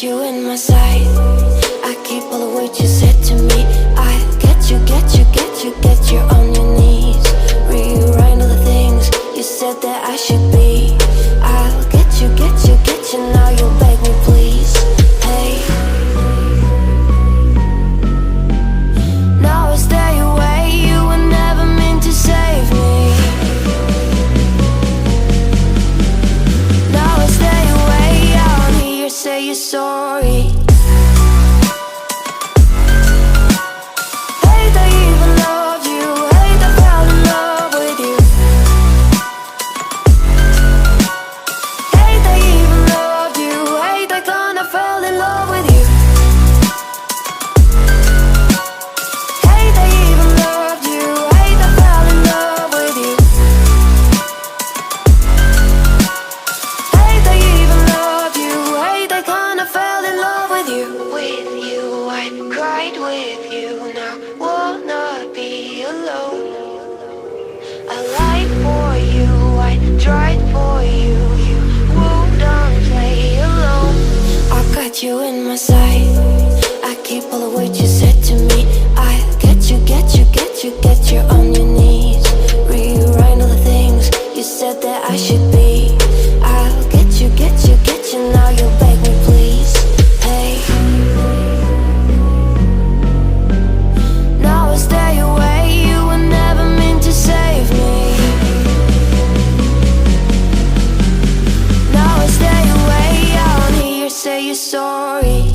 you in my sight. I keep all the words you said to me. I get you on your knees. Rewrite all the things you said that I should be. I'll get you, now you'll beg me please. Hey, now I stay away, you were never meant to save me. Now I stay away, I wanna hear you say you're sorry. You in my sight. I keep all the words you said to me. I get you on your knees. Rewrite all the things you said that I should be. I'll get you, now you'll beg me please. Hey, now I stay away, you were never meant to save me. Now I stay away, I wanna hear you say you're sorry.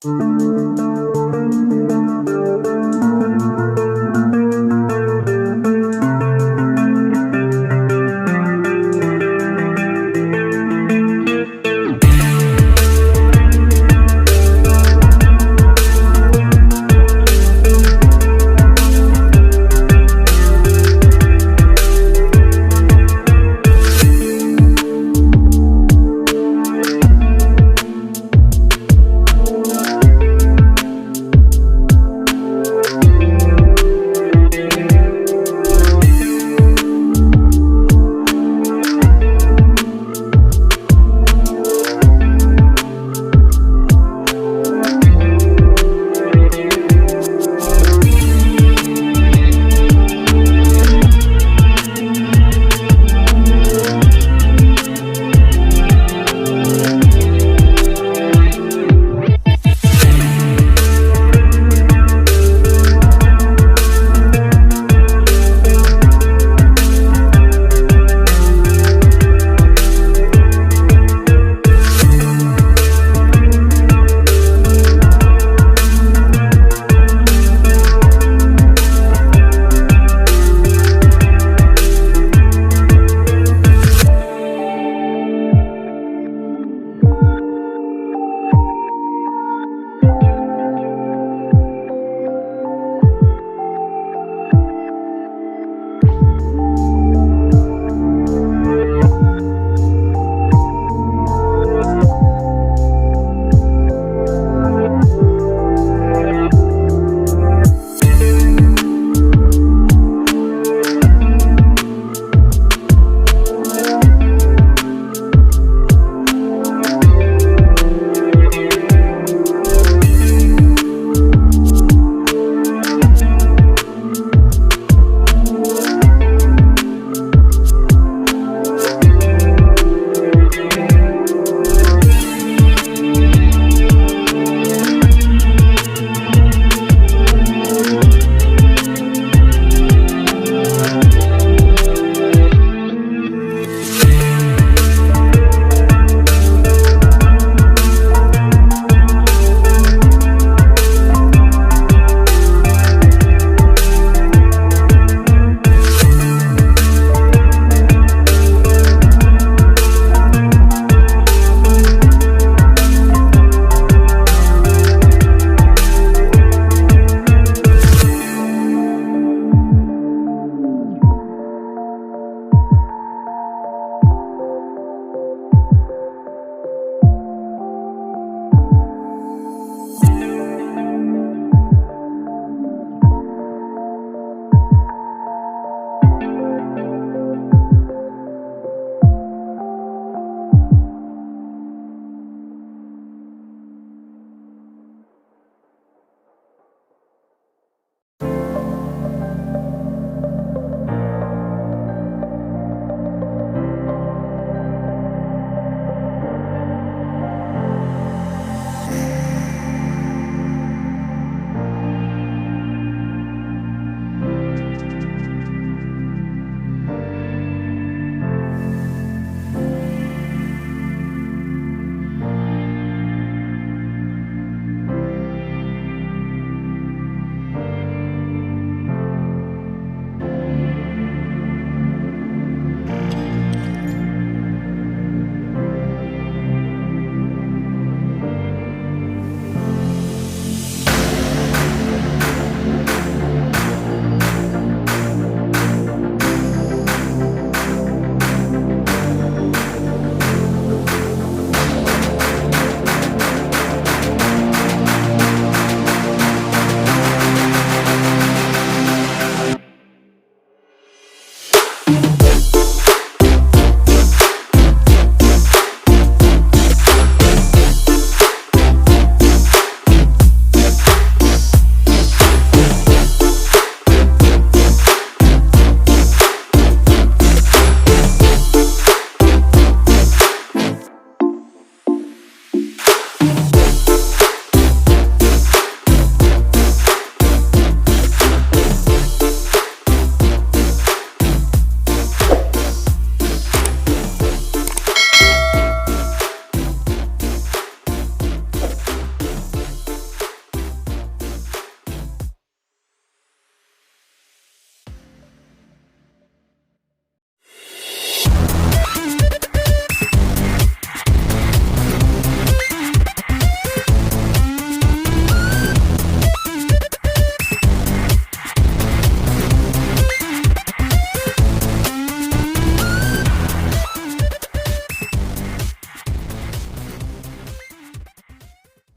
Thank